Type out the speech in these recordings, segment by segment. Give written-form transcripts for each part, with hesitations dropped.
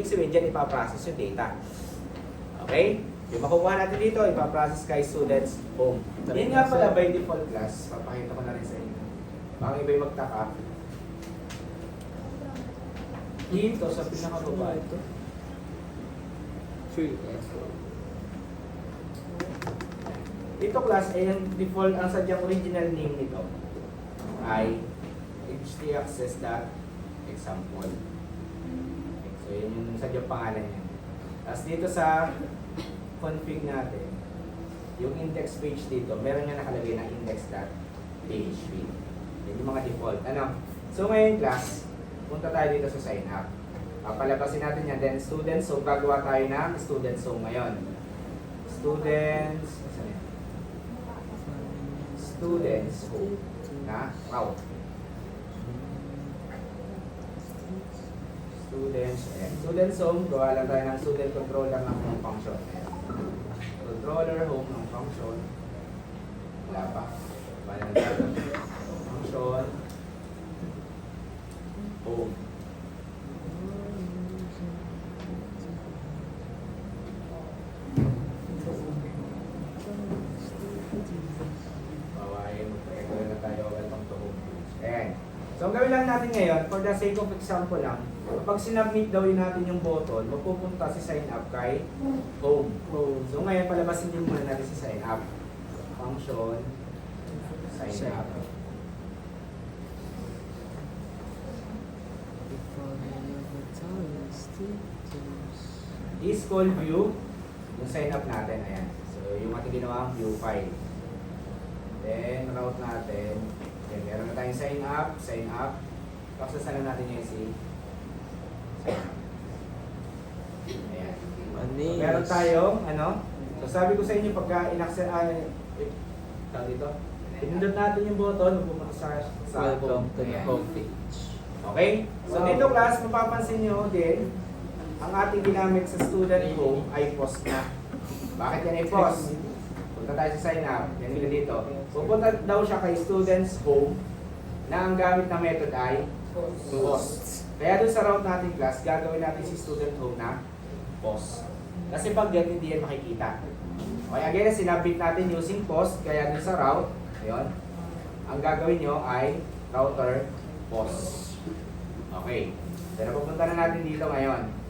Ibig sabihin, dyan ipaprocess yung data. Okay? Yung makukuha natin dito, ipaprocess kay students home. Yan nga pala by default class. Papakita ko na rin sa inyo. Baka iba yung magtaka. Dito sa pinakababa ito. Dito class ay ang default, ang sadyang original name nito ay htaccess.example. So yun yung sadyang pangalan niya. Tapos dito sa config natin, yung index page dito, meron nga nakalagay na index.php. Yan yung mga default. Ano? So ngayon class, punta tayo dito sa sign up. Papalabasin natin yan. Then students, so gagawa tayo ng students home ngayon. Students, saan yan? Students home na route. Students, ayan. Students home, gawa lang tayo ng student controller ng function. Ayan. Controller home ng function. Wala pa. Wala na tayo. Function home. So, ang gawin lang natin ngayon, for the sake of example lang, kapag sinubmit daw natin yung button, magpupunta si sign up kay home. So, ngayon, palabasin din muna natin si sign up. Function, sign up. Is call view, yung sign up natin, ayan. So, yung ating ginawang view file. Then, route natin. Okay, meron na tayong sign up. Paksasan na natin yung si sign up. Ayan. So, meron tayong, ano, so sabi ko sa inyo, pagka in-access, tawag dito, pinindot natin yung button, pupunta sa welcome to the Ayan. homepage. Okay? So dito class, mapapansin nyo din, ang ating ginamit sa student home ay post na. Bakit yan ay post? Punta tayo sa sign up, yan nila dito. Pupunta daw siya kay students home na ang gamit na method ay post. Kaya doon sa route natin class, gagawin natin si student home na post. Kasi pag yan, hindi yan makikita. Okay, again, sinabit natin using post, kaya doon sa route, ayun, ang gagawin nyo ay router post. Okay, pero pupunta na natin dito ngayon.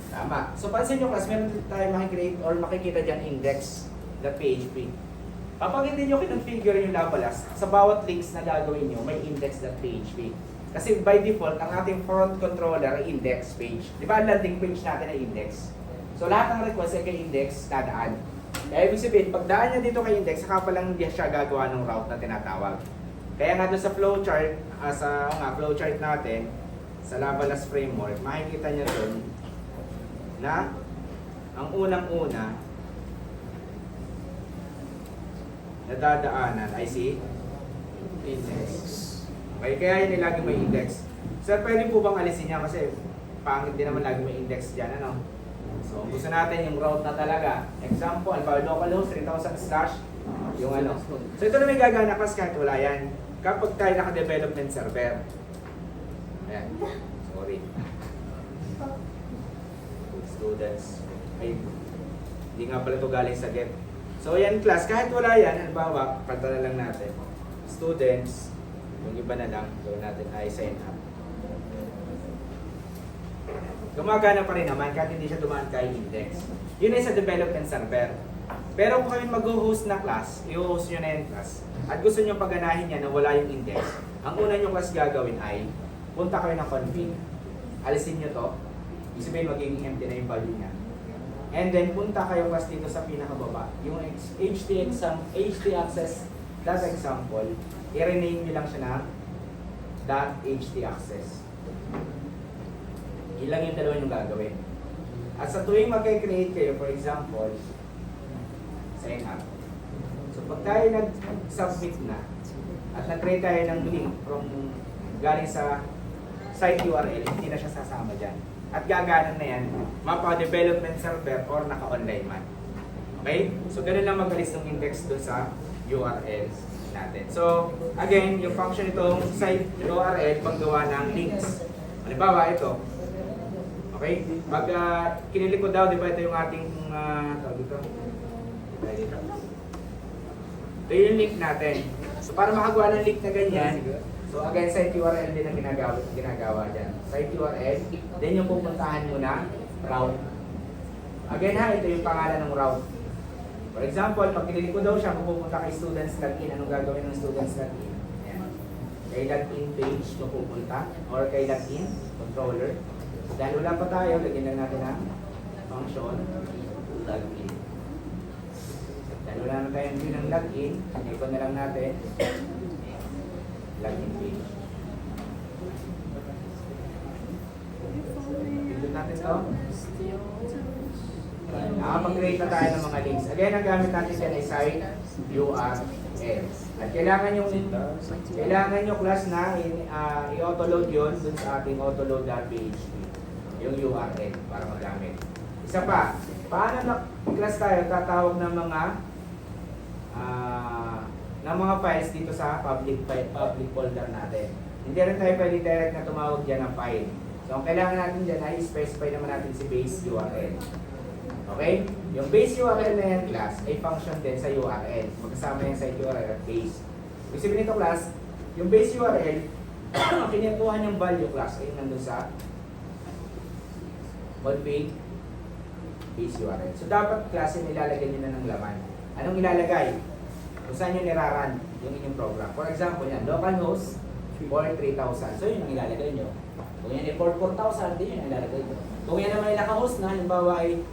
Tama. So pansin nyo class, meron tayo makikreate or makikita dyan index.php. Kapag hindi nyo kinonfigure yung Lavalas, sa bawat links na gagawin nyo, may index.php. Kasi by default, ang ating front controller ay index page. Di ba ang landing page natin ay index? So lahat ng request ay kay index dadaan. Kaya ibig sabihin, pagdaan niya dito kay index, saka pa lang hindi siya gagawa ng route na tinatawag. Kaya nga doon sa flowchart, flowchart natin, sa Lavalas framework, makikita niyo doon na ang unang-una nadadaanan ay si index. Okay, kaya yun lagi may index. Sir, pwede po bang alisin niya kasi pangit din naman lagi may index dyan, ano? So, gusto natin yung route na talaga. Example, localhost 3000/ yung ano. So, ito na may gagana kasi kahit wala yan. Kapag tayo naka-development server. Ayan. Sorry. Students. Ay, hindi nga pala ito galing sa get. So, yan class. Kahit wala yan, halimbawa, pagta na lang natin. Students, yung iba na lang, gawin natin ay sign up. Gumagana pa rin naman kahit hindi siya dumaan kay index. Yun ay sa development server. Pero kung kayo mag-host na class, i-host nyo na yung class, at gusto nyo paganahin yan na wala yung index, ang una nyo class gagawin ay, punta kayo ng config. Alisin nyo to. Ibig sabihin magiging empty na yung value niya. And then punta kayo class dito sa pinakababa. Yung htaccess.example, i-rename nyo lang siya na .htaccess. Ilang yung dalawa yung gagawin. At sa tuwing mag-create kayo, for example, sign up. So pag tayo nag-submit na, at nag-create tayo ng link from galing sa site URL, hindi na siya sasama dyan. At gaganan na yan, mapa-development server or naka-online man. Okay? So ganun lang mag-alis ng index doon sa URL natin. So again, yung function itong site URL, paggawa ng links. Halimbawa ito. Okay? Pag kinilik ko daw, di ba ito yung ating tawag dito? Ito yung link natin. So para makagawa ng link na ganyan, so again, site URL din ang ginagawa dyan. Site URL, then yung pupuntahan mo na route. Again ha, ito yung pangalan ng route. For example, pag kinilik ko daw siya, pupunta kay students login. Anong gagawin ng students login? Ayan. Kay login page pupunta, or kay login controller. Dahil wala pa tayo, lagyan lang natin ang function login. Dahil wala na tayong view ng login, ikon na lang natin login page. Pindot natin ito. Nakapag-create na tayo ng mga links. Again, ang gamit natin dyan ay site URL. At kailangan yung class na i-autoload yun dun sa ating autoload.php. Yung URL para magamit. Isa pa, paano na class tayo tatawag ng mga files dito sa public folder natin. Hindi rin tayo pwede direct na tumawag dyan ng file. So, ang kailangan natin dyan ay specify naman natin si base URL. Okay? Yung base URL na yan, class, ay function din sa URL. Magkasama yan sa URL at base. Ibig sabihin nito, class, yung base URL, kinukuha niyang value class ay nandun sa config base URL. So, dapat class yung ilalagay nyo na ng laman. Anong ilalagay? Kung saan nyo niraran yung inyong program. For example, yan, localhost for 3,000. So, yun ang ilalagay nyo. Kung yan ay for 4,000, din yun ang ilalagay nyo. Kung yan naman ay nakahost na, halimbawa ay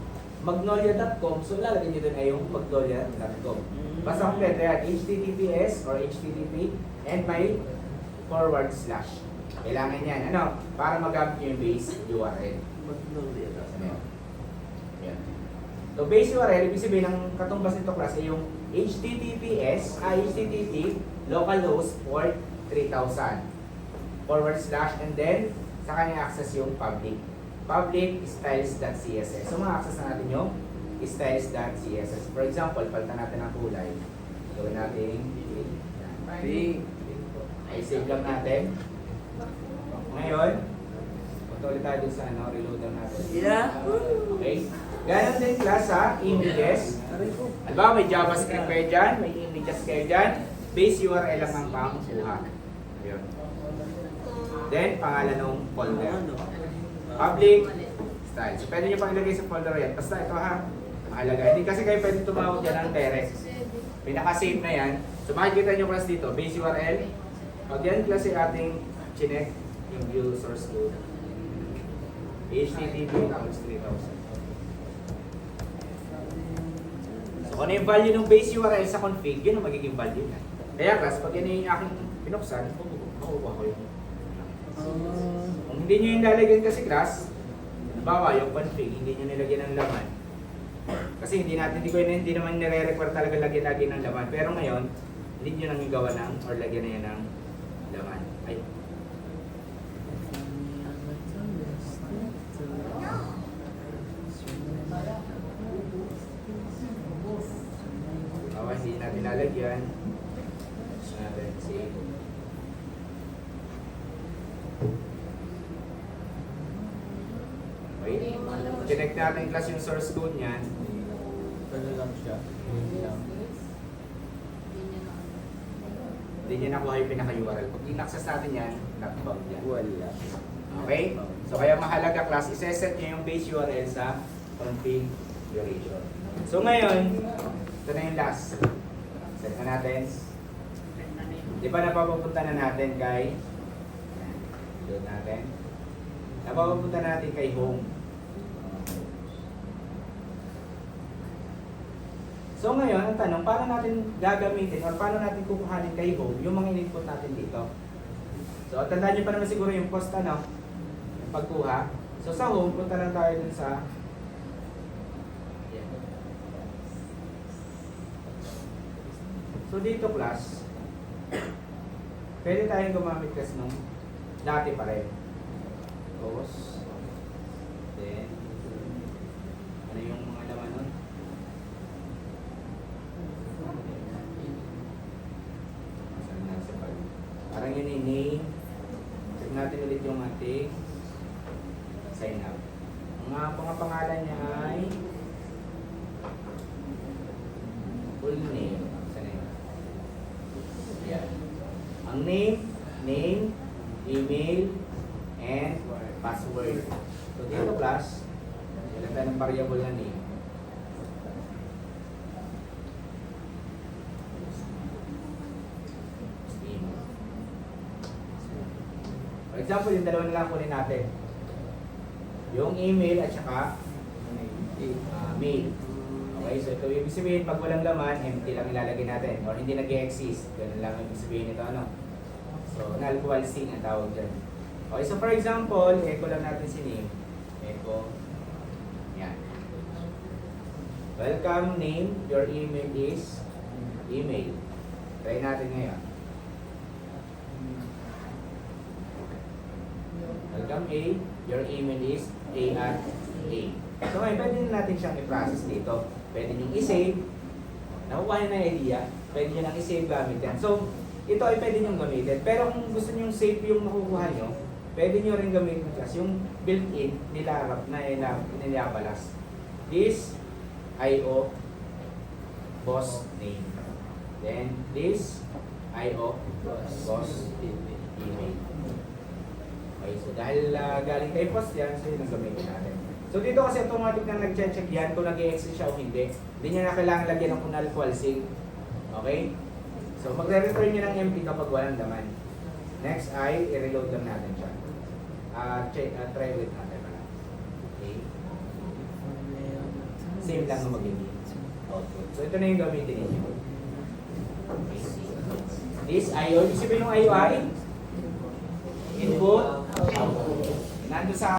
magnolia.com, so lalagay nyo din ay yung magnolia.com. Basta kompleto yan, HTTPS or HTTP and may forward slash. Kailangan yan, ano? Para magamit nyo yung base URL. Magnolia.com. Yan. So base URL, ibig sabihin ng katumbas nito class ay yung HTTPS, HTTP localhost port 3000 forward slash and then sa kanya access yung public styles.css. So ma-access na natin yung styles.css. For example, palitan natin ang kulay. Gawin natin ay save lang natin. Ngayon, punta ulit tayo dun sa reload lang natin. Okay. Ganon din class sa images. Alba, may JavaScript kayo dyan, may images kayo dyan. Base URL lang ang pangkuha. Ayun. Then, pangalan ng folder. Public style. So, pwede nyo pang ilagay sa folder yan. Basta ito ha, mahalaga. Hindi kasi kayo pwede tumawag yan ng direct. May naka-save na yan. So, makikita nyo class dito, base URL. Pag yan class yung ating chinek, yung view source code. HTTP times 3000. So, kung ano yung value ng base URL sa config, yun ang magiging value niya. Kaya class, pag yan yung aking pinuksan, makukuha ko yung kung hindi nyo yung lalagyan kasi class, halimbawa yung config, hindi nyo nilagyan ng laman. Kasi hindi naman nire-require talaga lagyan ng laman. Pero ngayon, hindi nyo nang igawa ng, or lagyan na yan ng laman. Ay. Hindi natin lalagyan. Gusto natin save. Okay. Connect natin class yung source code niyan. Ano lang siya? Hindi niya nakuha yung pinaka-URL. Pag in-access natin yan, not-bound yan. Wala. Okay? So kaya mahalaga class, iseset niya yung base URL sa configuration. So ngayon, ito na yung last. Set na natin. Di ba napapapunta na natin kay doon natin? Napapapunta natin kay home. So ngayon, ang tanong, paano natin gagamitin or paano natin kukuhanin kay home yung mga in-input natin dito? So tandaan nyo pa naman siguro yung post yung pagkuha. So sa home, punta lang tayo dun sa so dito class, pwede tayong gumamit kasi nung dati pa rin. Post. Then, ano yung mga laman nun? Parang yun yung name. Check natin ulit yung ating sign up. ang pangalan niya ay full name. Saan yun? Yan. Ang name, email, and password. So dito class, ilan tayo ng variable na name. For example, yung dalawa na lang kunin natin. Yung email at saka mail. Okay, so ito ibig sabihin, pag walang laman, empty lang ilalagay natin or hindi nag-exist. Ganun lang ibig sabihin ito, ano? So, null equals string ang tawag dyan. Okay, so for example, echo lang natin si name. Echo. Yan. Welcome name, your email is email. Try natin ngayon. Welcome A, your email is A at A. So ngayon, pwede na natin siyang i-process dito. Pwede nyo i-save. Nakukuha nyo na idea. Pwede nyo nang i-save gamit yan. So, ito ay pwede nyo gamitin. Pero kung gusto nyo save yung nakukuha nyo, pwede nyo rin gamitin class yung built-in nilarap na nilabalas. This IO boss name. Then this IO boss email. Okay, so dahil galing kay post yan, so yun ang gamitin natin. So dito kasi automatic na nag-check yan kung nag-exist siya o hindi. Hindi niya na kailangan lagyan ng null equals string. Okay? So magre-return niya ng empty kapag walang laman. Next ay i-reload lang natin siya. Try ulit natin. Okay? Same lang na magiging output. So ito na yung gamitin ninyo. Okay. This IO, ibig sabihin ng IO ay input, output. Nandun sa